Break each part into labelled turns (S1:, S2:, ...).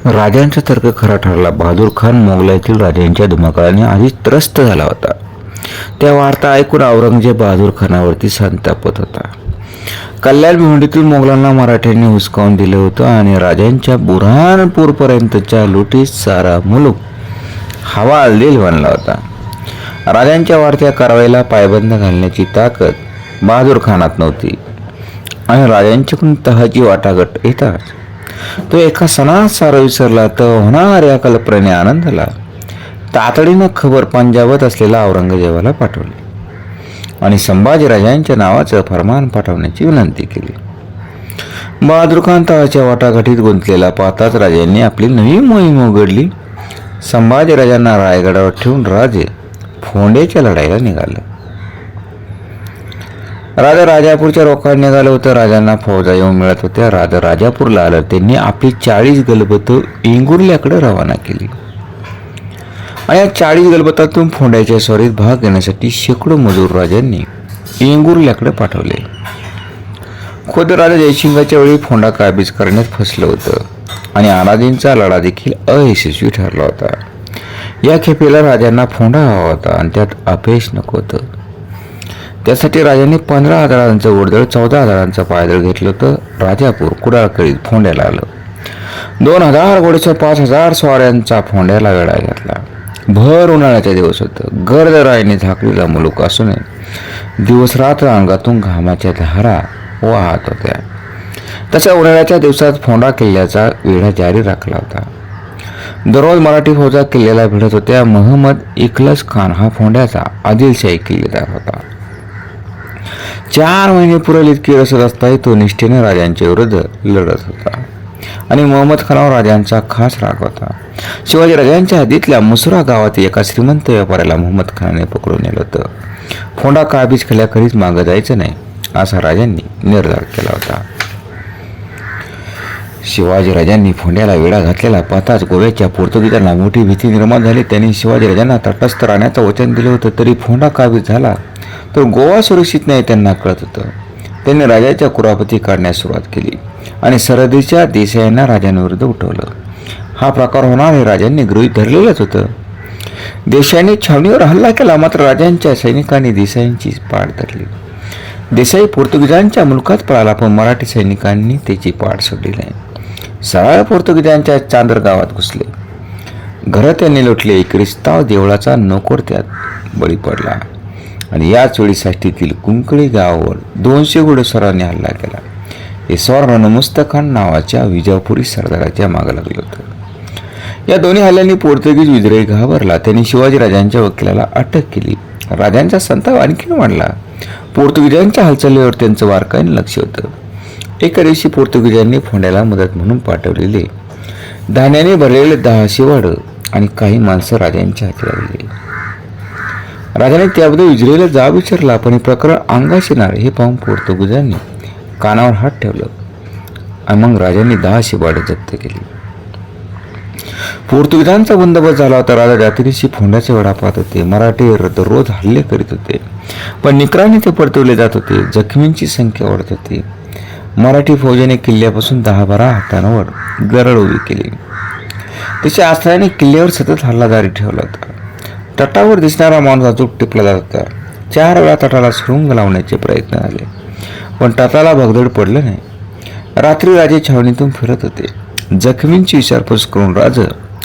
S1: राजांचा तर्क खरा ठरला. बहादूर खान मोगलाईतील राजांच्या धुमाकळाने आधीच त्रस्त झाला होता. त्या वार्ता ऐकून औरंगजेब बहादूर खानावरती संतापत होता. कल्याण भिवंडीतील मोगलांना मराठ्यांनी हुसकावून दिलं होतं आणि राजांच्या बुऱ्हाणपूरपर्यंतच्या लुटीत सारा मुलूक हवालदिल बनला होता. राजांच्या वाढत्या कारवाईला पायबंद घालण्याची ताकद बहादूर खानात नव्हती आणि राजांच्याकडून तहाची वाटाघाट येताच तो एका सणात सारा विसरला. तर होणाऱ्या कल्पनेने आनंद झाला. तातडीनं खबर पंजाबात असलेल्या औरंगजेबाला पाठवली आणि संभाजीराजांच्या नावाचं फरमान पाठवण्याची विनंती केली. बहादूर खान तहाच्या वाटाघाटीत गुंतलेला पाहताच राजांनी आपली नवी मोहीम उघडली. संभाजीराजांना रायगडावर ठेवून राजे फोंड्याच्या लढाईला निघाले. राजा राजापूरच्या रोखात निघालं होतं. राजांना फौजा येऊन मिळत होत्या. राजा राजापूरला आलं. त्यांनी आपली 40 गलबतं इंगुर्ल्याकडे रवाना केली आणि या 40 गलबतातून फोंड्याच्या स्वारीत भाग घेण्यासाठी शेकडो मजूर राजांनी इंगुर्ल्याकडे पाठवले. खुद्द राजा जयसिंगाच्या वेळी फोंडा काबीज करण्यात फसलं होतं आणि आनाजींचा लढा देखील अयशस्वी ठरला होता. या खेपेला राजांना फोंडा हवा होता आणि त्यात अपयश नको होतं. त्यासाठी राजांनी 15,000 ओढदळ 14,000 पायदळ घेतलं होतं. राजापूर कुडाळकळीत फोंड्याला आलं. 2,000 घोडेसह 5,000 स्वाऱ्यांचा फोंड्याला वेढा घातला. भर उन्हाळ्याचा दिवस होतं. गर्द राईने झाकलेला मुलूक असून दिवस रात्र अंगातून घामाच्या धारा वाहत होत्या. तशा उन्हाळ्याच्या दिवसात फोंडा किल्ल्याचा वेढा जारी राखला होता. दररोज मराठी फौजा किल्ल्याला भिडत होत्या. महम्मद इखलस खान हा फोंड्याचा आदिलशाही किल्लेदार होता. 4 महिने पुरेल इतकी रसद असताही तो निष्ठेने राजांच्या विरुद्ध लढत होता आणि महम्मद खानावर राजांचा खास राग होता. शिवाजी राजांच्या हद्दीतल्या मुसरा गावात एका श्रीमंत व्यापाऱ्याला महम्मद खानाने पकडून नेलं होतं. फोंडा काबीज केल्याखेरीज मागं जायचं नाही असा राजांनी निर्धार केला होता. शिवाजी राजांनी फोंड्याला वेढा घातलेला पाहताच गोव्याच्या पोर्तुगीजांना मोठी भीती निर्माण झाली. त्यांनी शिवाजी राजांना तटस्थ राहण्याचं वचन दिलं होतं. तरी फोंडा काबीज झाला तर गोवा सुरक्षित नाही त्यांना कळत होतं. त्यांनी राजाच्या कुरापती काढण्यास सुरुवात केली आणि सरहद्दीच्या देसाईंना राजांविरुद्ध उठवलं. हा प्रकार होणार हे राजांनी गृहीत धरलेलंच होतं. देसाईंनी छावणीवर हल्ला केला. मात्र राजांच्या सैनिकांनी देसाईंची पाठ धरली. देसाई पोर्तुगीजांच्या मुलकात पळाला, पण मराठी सैनिकांनी त्याची पाठ सोडली नाही. सरळ पोर्तुगीजांच्या चांदर गावात घुसले. घरं त्यांनी लुटले. क्रिस्ताव देवळाचा नोकर त्यात बळी पडला आणि याच वेळी साष्टीतील कुंकळी गावावर 200 घोडेस्वारांनी हल्ला केला. हे स्वार मुस्तखान नावाच्या विजापुरी सरदाराच्या मागे लागलं होतं. या दोन्ही हल्ल्यांनी पोर्तुगीज विद्रोही घाबरला. त्यांनी शिवाजीराजांच्या वकिलाला अटक केली. राजांचा संताप आणखी वाढला. पोर्तुगीजांच्या हालचालीवर त्यांचं बारकाईने लक्ष होतं. एका दिवशी पोर्तुगीजांनी फोंड्याला मदत म्हणून पाठवलेले धान्याने भरलेले 10 शिवाडं आणि काही माणसं राजांच्या हाती लागली. राजाने त्याबद्दल विजरीला जाब विचारला, पण हे प्रकरण अंगास येणार हे पाहून पोर्तुगीजांनी कानावर हात ठेवलं आणि मग राजांनी 10 शिवाडं जप्त केली. पोर्तुगीजांचा बंदोबस्त झाला होता. राजा रात्रीशी फोंड्याचा वेढा पाहत होते. मराठी दररोज हल्ले करीत होते, पण निकराने ते परतवले जात होते. जखमींची संख्या वाढत होती. मराठी फौजेने किल्ल्यापासून 10-12 हातांवर दरड उभी केली. त्याच्या आश्रयाने किल्ल्यावर सतत हल्ला जारी ठेवला होता. तटावर दिसणारा माणूस अचूक टिपला जात होता. 4 वेळा तटाला सुरुंग लावण्याचे प्रयत्न झाले, पण तटाला भगदड पडलं नाही. रात्री राजे छावणीतून फिरत होते. जखमींची विचारपूस करून राज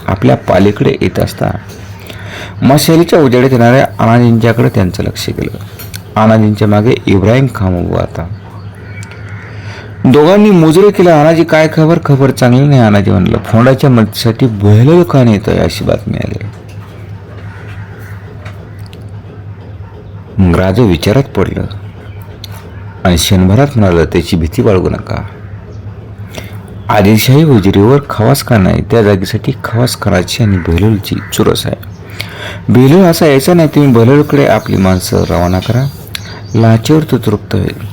S1: आपल्या पालीकडे येत असता मशालीच्या उजेडात येणाऱ्या आनाजींच्याकडे त्यांचं लक्ष गेलं. आनाजींच्या मागे इब्राहिम खान उभा होता. दोघांनी मुजरे केलं. आनाजी काय खबर? खबर चांगली नाही. आनाजी म्हणलं, फोंडाच्या मदतीसाठी बहलोल खान येतोय अशी बातमी आली. मग राजा विचारात पडलं आणि क्षणभरात म्हणालं, त्याची भीती बाळगू नका. आदिलशाही वजिरीवर खवासखान नाही, त्या जागेसाठी खवासखानाची आणि बहलोलची चुरस आहे. बहलोल असा यायचा नाही. तुम्ही बहलोलकडे आपली माणसं रवाना करा. लाचेवर तो तृप्त होईल.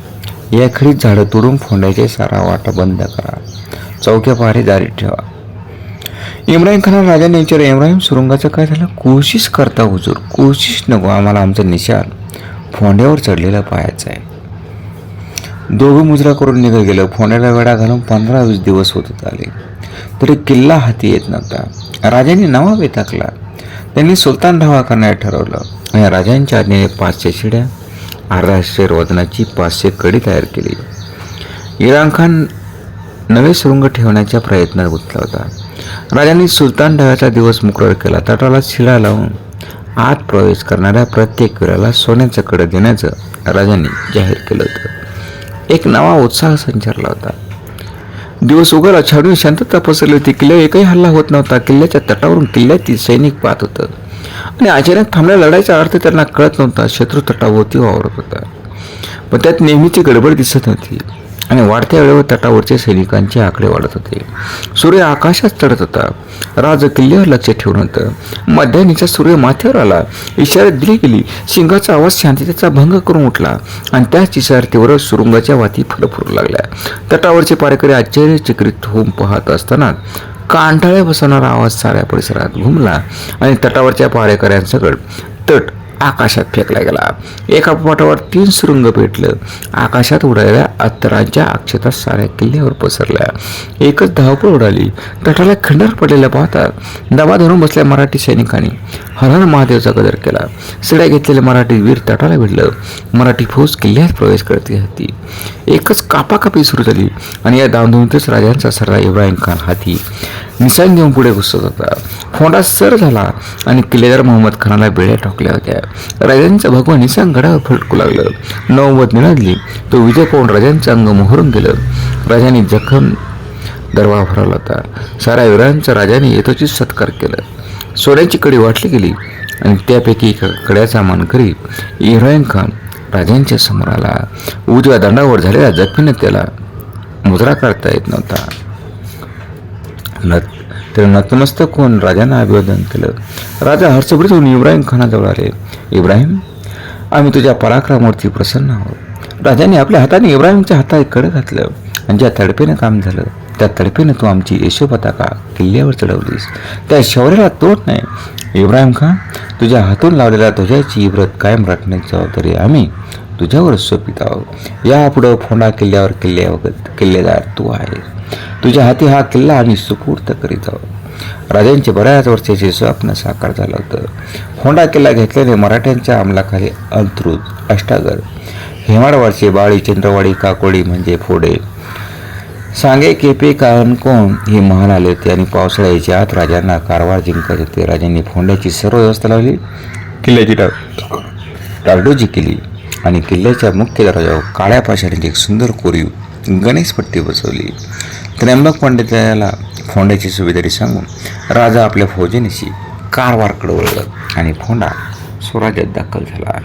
S1: या खडीत झाडं तोडून फोंड्याचे सारा वाटा बंद करा. चौक्या पहारे जारी ठेवा. इब्राहिम खान राजाने विचारलं, इब्राहिम सुरुंगाचं काय झालं? कोशिश करता हुजूर. कोशिश नको, आम्हाला आमचं निशाण फोंड्यावर चढलेलं पाहायचं आहे. दोघं मुजरा करून निघत गेलं. फोंड्याला वेढा घालून 15-20 दिवस होत आले. तरी किल्ला हाती येत नव्हता. राजांनी नवा बेताकला. त्यांनी सुलतान धावा करण्यात ठरवलं आणि राजांच्या आज्ञेने 500 शिड्या, 1,500 वजनाची 500 कडी तयार केली. इराण खान नवे सुरुंग ठेवण्याच्या प्रयत्नात गुंतला होता. राजांनी सुलतान ढगाचा दिवस मुकरर केला. तटाला शिडा लावून आत प्रवेश करणाऱ्या प्रत्येक वीराला सोन्याचं कडं देण्याचं राजांनी जाहीर केलं होतं. एक नवा उत्साह संचारला होता. दिवस उगाला छाडून शांतता पसरली होती. किल्ल्यावर एकही हल्ला होत नव्हता. किल्ल्याच्या तटावरून किल्ल्यातील सैनिक पाहत होतं आणि अचानक थांबल्या लढाईचा अर्थ त्यांना कळत नव्हता. शत्रू तटाभोवती वावरत होता, पण त्यात नेहमीची गडबड दिसत नव्हती आणि वाढत्या वेळेवर तटावरचे सैनिकांचे आकडे वाढत होते. सूर्य आकाशात चढत होता. राज किल्ल्यावर लक्ष ठेवून होतं. मध्यान्हीचा सूर्य माथ्यावर आला. इशाऱ्यात दिली गेली. शिंगाचा आवाज शांततेचा भंग करून उठला आणि त्याच इशाऱ्यावर सुरुंगाच्या वाती फुलफुरू लागल्या. तटावरचे पारेकरी आश्चर्यचकित होऊन पाहत असताना कांठाळ्या बसवणारा आवाज साऱ्या परिसरात घुमला आणि तटावरच्या पारेकऱ्यांसकट तट आकाशात फेकला गेला. एका पाठावर 3 सुरुंग पेटलं. आकाशात उडालेल्या अत्तरांच्या अक्षता साऱ्या किल्ल्यावर पसरल्या. एकच धावपळ उडाली. तटाला खंडार पडलेल्या पाहता दबा धरून बसल्या मराठी सैनिकांनी हर हर महादेवचा गजर केला. शिड्या घेतलेले मराठी वीर तटाला भिडलं. मराठी फौज किल्ल्यात प्रवेश करते होती. एकच कापाकापी सुरू झाली आणि या धावधुमीतच राजांचा सर्रा इब्राहिम खान हाती निशाण घेऊन पुढे घुसत होता. फोंडा सर झाला आणि किल्लेदार मोहम्मद खानाला बेड्या ठोकल्या होत्या. राजांचं भगवा निशाण गडावर फटकू लागलं. नौबत निनादली. तो विजय पाहून राजांचं अंग मोहरून गेलं. राजांनी जखम दरवा भरवला होता. साऱ्या वीरांचा राजाने येतोचीच सत्कार केला. सोन्याची कडी वाटली गेली आणि त्यापैकी एका कड्याचा मानकरी इब्राहिम खान राजांच्या समोर आला. उजव्या दंडावर झालेल्या जखमीने त्याला मुजरा करता येत नव्हता. तर नतमस्तक होऊन राजांना अभिवादन केलं. राजा हर्षभरीत होऊन इब्राहिम खानाजवळ आले. इब्राहिम, आम्ही तुझ्या पराक्रमावरती प्रसन्न आहोत. राजाने आपल्या हाताने इब्राहिमच्या हातात कडं घातलं आणि ज्या तडफेनं काम झालं त्या तडफेनं तू आमची यशो पताका किल्ल्यावर चढवलीस. त्या शौर्याला तोड नाही. इब्राहिम खान, तुझ्या हातून लावलेल्या ध्वजाची इब्रत कायम राखण्याची जबाबदारी आम्ही तुझ्यावर सोपित आहोत. यापुढं फोंडा किल्ल्यावर किल्लेदार तू आहेस. तुझ्या हाती हा किल्ला आम्ही सुपूर्द करीत आहोत. राजांचे बऱ्याच वर्षाचे स्वप्न साकार झालं होतं. फोंडा किल्ला घेतल्याने मराठ्यांच्या अंमलाखाली अंत्रुज, अष्टागर, हेमाडवाडचे बाळी, चंद्रवाडी, काकोडी म्हणजे फोडे, सांगे, केपे, कानकोण हे महाल आले होते आणि पावसाळ्याच्या आत राजांना कारवार जिंकायचे होते. राजांनी फोंड्याची सर्व व्यवस्था लावली. किल्ल्याची डागडोजी केली आणि किल्ल्याच्या मुख्य दरवाजावर काळ्या पाषाणाची एक सुंदर कोरीव गणेशपट्टी बसवली. त्र्यंबक पंडिताला फोंड्याची सुभेदारी सांगून राजा आपल्या फौजेनिशी कारवारकडे वळला आणि फोंडा स्वराज्यात दाखल झाला.